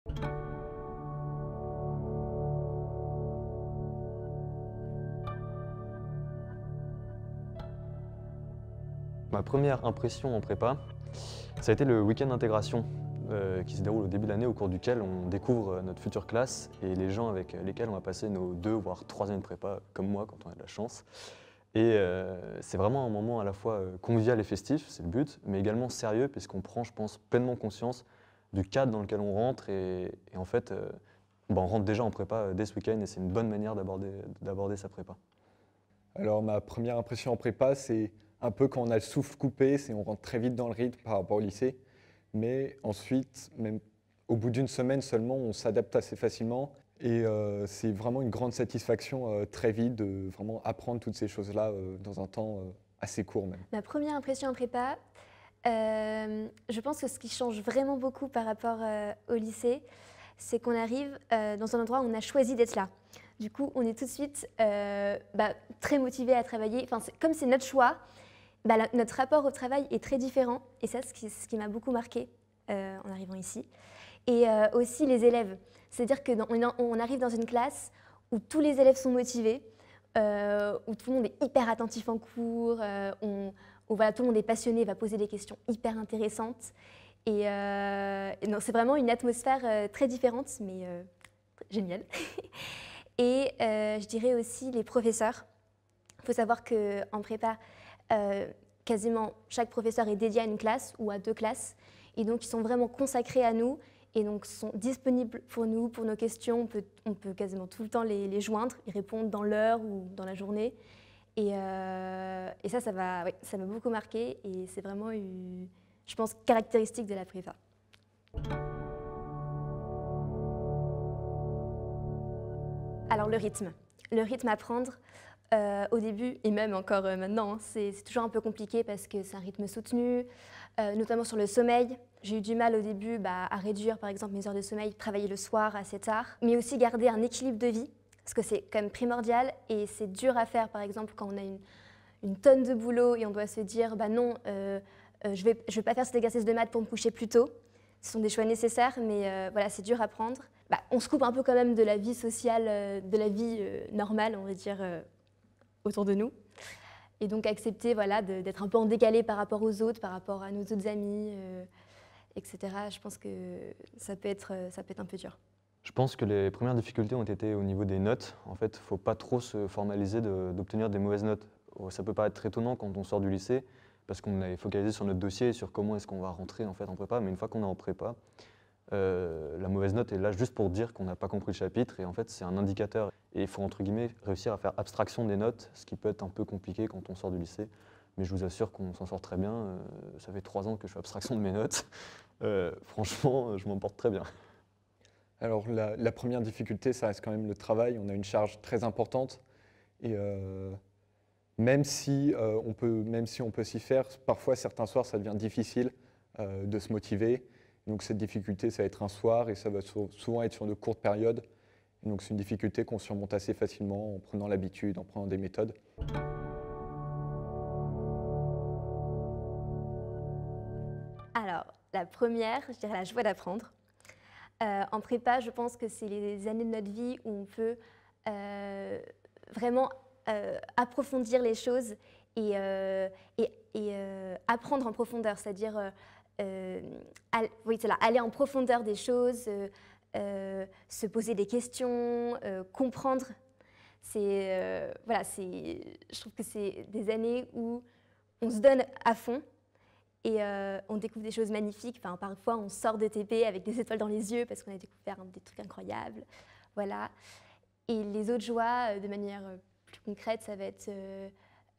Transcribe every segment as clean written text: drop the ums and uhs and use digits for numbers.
Ma première impression en prépa, ça a été le week-end d'intégration qui se déroule au début de l'année, au cours duquel on découvre notre future classe et les gens avec lesquels on va passer nos 2 voire 3 années de prépa, comme moi quand on a de la chance. Et c'est vraiment un moment à la fois convivial et festif, c'est le but, mais également sérieux puisqu'on prend, je pense, pleinement conscience du cadre dans lequel on rentre et en fait, on rentre déjà en prépa dès ce week-end et c'est une bonne manière d'aborder sa prépa. Alors ma première impression en prépa, c'est un peu quand on a le souffle coupé, c'est on rentre très vite dans le rythme par rapport au lycée. Mais ensuite, même au bout d'une semaine seulement, on s'adapte assez facilement. Et c'est vraiment une grande satisfaction très vite de vraiment apprendre toutes ces choses-là dans un temps assez court même. Ma première impression en prépa, je pense que ce qui change vraiment beaucoup par rapport au lycée, c'est qu'on arrive dans un endroit où on a choisi d'être là. Du coup, on est tout de suite très motivé à travailler. Enfin, comme c'est notre choix, notre rapport au travail est très différent. Et ça, c'est ce qui m'a beaucoup marqué en arrivant ici. Et aussi les élèves. C'est-à-dire qu'on arrive dans une classe où tous les élèves sont motivés, où tout le monde est hyper attentif en cours, où voilà, tout le monde est passionné, va poser des questions hyper intéressantes. Et c'est vraiment une atmosphère très différente, mais géniale. Et je dirais aussi les professeurs. Il faut savoir qu'en prépa, quasiment chaque professeur est dédié à une classe ou à 2 classes. Et donc, ils sont vraiment consacrés à nous et donc sont disponibles pour nous, pour nos questions. On peut quasiment tout le temps les joindre. Ils répondent dans l'heure ou dans la journée. Et ça m'a beaucoup marqué et c'est vraiment, je pense, caractéristique de la prépa. Alors le rythme à prendre, au début et même encore maintenant, c'est toujours un peu compliqué parce que c'est un rythme soutenu, notamment sur le sommeil. J'ai eu du mal au début à réduire par exemple mes heures de sommeil, travailler le soir assez tard, mais aussi garder un équilibre de vie parce que c'est quand même primordial et c'est dur à faire par exemple quand on a une tonne de boulot et on doit se dire non, je vais pas faire cet exercice de maths pour me coucher plus tôt. Ce sont des choix nécessaires, mais voilà, c'est dur à prendre. On se coupe un peu quand même de la vie sociale, de la vie normale, on va dire, autour de nous. Et donc accepter voilà, d'être un peu en décalé par rapport aux autres, par rapport à nos autres amis, etc. Je pense que ça peut être un peu dur. Je pense que les premières difficultés ont été au niveau des notes. En fait, il ne faut pas trop se formaliser d'obtenir des mauvaises notes. Ça peut paraître étonnant quand on sort du lycée, parce qu'on est focalisé sur notre dossier et sur comment est-ce qu'on va rentrer en prépa, mais une fois qu'on est en prépa, la mauvaise note est là juste pour dire qu'on n'a pas compris le chapitre et en fait c'est un indicateur. Et il faut entre guillemets réussir à faire abstraction des notes, ce qui peut être un peu compliqué quand on sort du lycée. Mais je vous assure qu'on s'en sort très bien. Ça fait 3 ans que je fais abstraction de mes notes. Franchement, je m'en porte très bien. Alors la première difficulté, ça reste quand même le travail. On a une charge très importante et même si on peut s'y faire, parfois certains soirs ça devient difficile de se motiver. Donc cette difficulté, ça va être un soir et ça va souvent être sur de courtes périodes. Et donc c'est une difficulté qu'on surmonte assez facilement en prenant l'habitude, en prenant des méthodes. Alors, la première, je dirais la joie d'apprendre. En prépa, je pense que c'est les années de notre vie où on peut vraiment approfondir les choses et apprendre en profondeur, c'est-à-dire aller en profondeur des choses, se poser des questions, comprendre. Je trouve que c'est des années où on se donne à fond et on découvre des choses magnifiques. Enfin, parfois, on sort de TP avec des étoiles dans les yeux parce qu'on a découvert des trucs incroyables. Voilà. Et les autres joies, de manière plus concrète, ça va être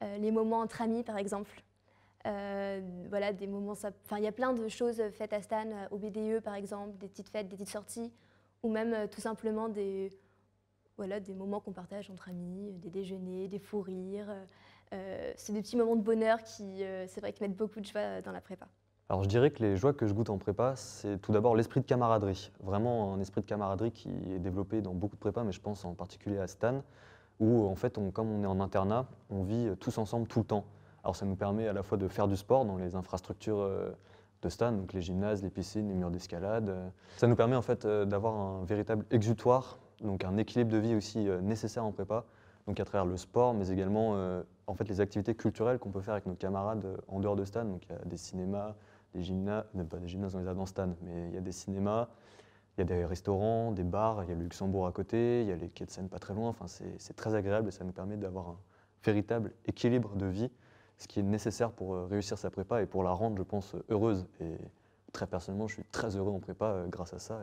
les moments entre amis, par exemple. Voilà, des moments. Il y a plein de choses faites à Stan, au BDE, par exemple, des petites fêtes, des petites sorties, ou même tout simplement des moments qu'on partage entre amis, des déjeuners, des fous rires. C'est des petits moments de bonheur qui, c'est vrai, qui mettent beaucoup de joie dans la prépa. Alors je dirais que les joies que je goûte en prépa, c'est tout d'abord l'esprit de camaraderie. Vraiment un esprit de camaraderie qui est développé dans beaucoup de prépas, mais je pense en particulier à Stan, où en fait, comme on est en internat, on vit tous ensemble tout le temps. Alors ça nous permet à la fois de faire du sport dans les infrastructures de Stan, donc les gymnases, les piscines, les murs d'escalade. Ça nous permet en fait d'avoir un véritable exutoire, donc un équilibre de vie aussi nécessaire en prépa, donc à travers le sport, mais également en fait, les activités culturelles qu'on peut faire avec nos camarades en dehors de Stan. Donc il y a des cinémas, des gymnases, pas des gymnases, on les a dans Stan, mais il y a des cinémas, il y a des restaurants, des bars, il y a le Luxembourg à côté, il y a les quais de Seine pas très loin. Enfin, c'est très agréable et ça nous permet d'avoir un véritable équilibre de vie, ce qui est nécessaire pour réussir sa prépa et pour la rendre, je pense, heureuse. Et très personnellement, je suis très heureux en prépa grâce à ça.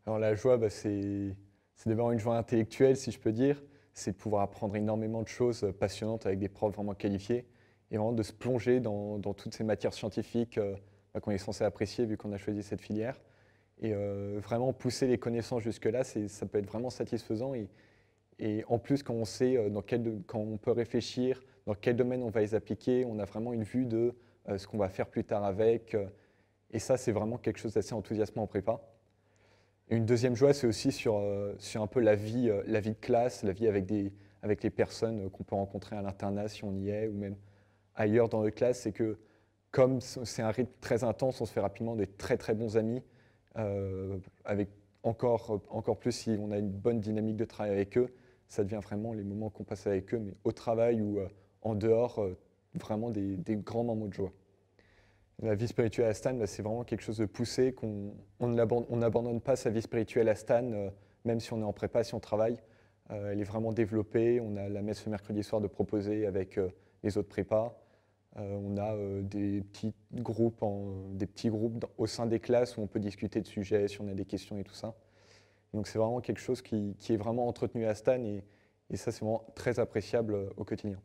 Alors la joie, c'est d'abord une joie intellectuelle, si je peux dire. C'est de pouvoir apprendre énormément de choses passionnantes avec des profs vraiment qualifiés et vraiment de se plonger dans toutes ces matières scientifiques qu'on est censé apprécier vu qu'on a choisi cette filière. Et vraiment pousser les connaissances jusque-là, ça peut être vraiment satisfaisant. Et en plus, quand on sait quand on peut réfléchir, dans quel domaine on va les appliquer, on a vraiment une vue de ce qu'on va faire plus tard avec. Et ça, c'est vraiment quelque chose d'assez enthousiasmant en prépa. Et une deuxième joie, c'est aussi sur un peu la vie de classe, la vie avec les personnes qu'on peut rencontrer à l'internat si on y est, ou même ailleurs dans notre classe. C'est que comme c'est un rythme très intense, on se fait rapidement des très très bons amis, avec encore plus si on a une bonne dynamique de travail avec eux. Ça devient vraiment les moments qu'on passe avec eux, mais au travail ou en dehors, vraiment des grands moments de joie. La vie spirituelle à Stan, c'est vraiment quelque chose de poussé, on n'abandonne pas sa vie spirituelle à Stan, même si on est en prépa, si on travaille. Elle est vraiment développée, on a la messe le mercredi soir de proposer avec les autres prépas. On a des petits groupes au sein des classes où on peut discuter de sujets, si on a des questions et tout ça. Donc c'est vraiment quelque chose qui est vraiment entretenu à Stan et ça c'est vraiment très appréciable au quotidien.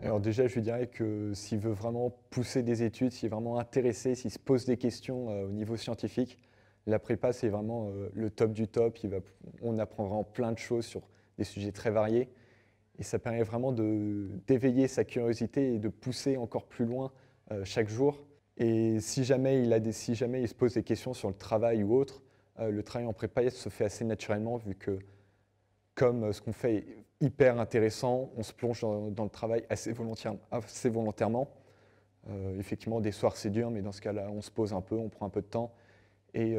Alors déjà, je lui dirais que s'il veut vraiment pousser des études, s'il est vraiment intéressé, s'il se pose des questions au niveau scientifique, la prépa, c'est vraiment le top du top. On apprend vraiment plein de choses sur des sujets très variés. Et ça permet vraiment d'éveiller sa curiosité et de pousser encore plus loin chaque jour. Et si jamais il se pose des questions sur le travail ou autre, le travail en prépa se fait assez naturellement vu que comme ce qu'on fait est hyper intéressant, on se plonge dans le travail assez volontairement. Effectivement, des soirs c'est dur, mais dans ce cas-là, on se pose un peu, on prend un peu de temps et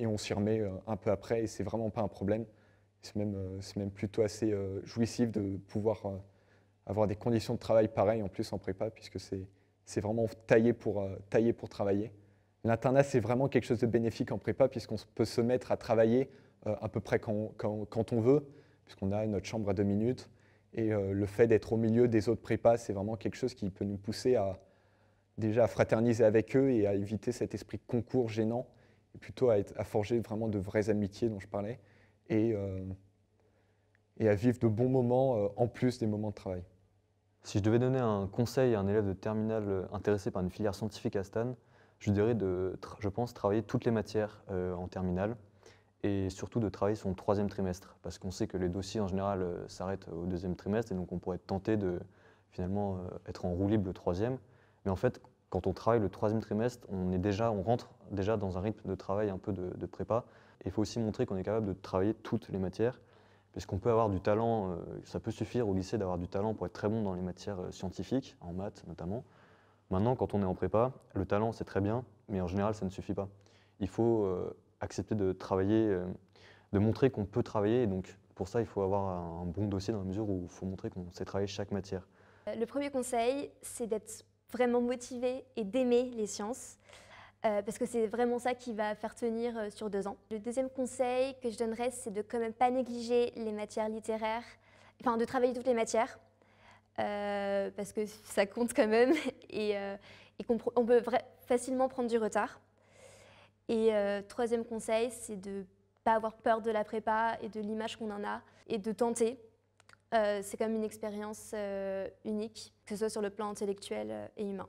on s'y remet un peu après et c'est vraiment pas un problème. C'est même plutôt assez jouissif de pouvoir avoir des conditions de travail pareilles en plus en prépa puisque c'est vraiment taillé pour travailler. L'internat, c'est vraiment quelque chose de bénéfique en prépa puisqu'on peut se mettre à travailler à peu près quand on veut, puisqu'on a notre chambre à 2 minutes. Et le fait d'être au milieu des autres prépas, c'est vraiment quelque chose qui peut nous pousser déjà à fraterniser avec eux et à éviter cet esprit de concours gênant, et plutôt à forger vraiment de vraies amitiés dont je parlais, et à vivre de bons moments en plus des moments de travail. Si je devais donner un conseil à un élève de terminale intéressé par une filière scientifique à Stan, je dirais je pense, travailler toutes les matières en terminale et surtout de travailler son 3e trimestre parce qu'on sait que les dossiers en général s'arrêtent au 2e trimestre et donc on pourrait être tenté de finalement être en roue libre le 3e. Mais en fait, quand on travaille le 3e trimestre, on rentre déjà dans un rythme de travail un peu de prépa. Et il faut aussi montrer qu'on est capable de travailler toutes les matières puisqu'on peut avoir du talent, ça peut suffire au lycée d'avoir du talent pour être très bon dans les matières scientifiques, en maths notamment. Maintenant, quand on est en prépa, le talent c'est très bien, mais en général ça ne suffit pas. Il faut accepter de travailler, de montrer qu'on peut travailler, et donc pour ça il faut avoir un bon dossier dans la mesure où il faut montrer qu'on sait travailler chaque matière. Le premier conseil, c'est d'être vraiment motivé et d'aimer les sciences. Parce que c'est vraiment ça qui va faire tenir sur 2 ans. Le deuxième conseil que je donnerais, c'est de quand même pas négliger les matières littéraires, enfin de travailler toutes les matières, parce que ça compte quand même et qu'on peut facilement prendre du retard. Et troisième conseil, c'est de pas avoir peur de la prépa et de l'image qu'on en a et de tenter. C'est comme une expérience unique, que ce soit sur le plan intellectuel et humain.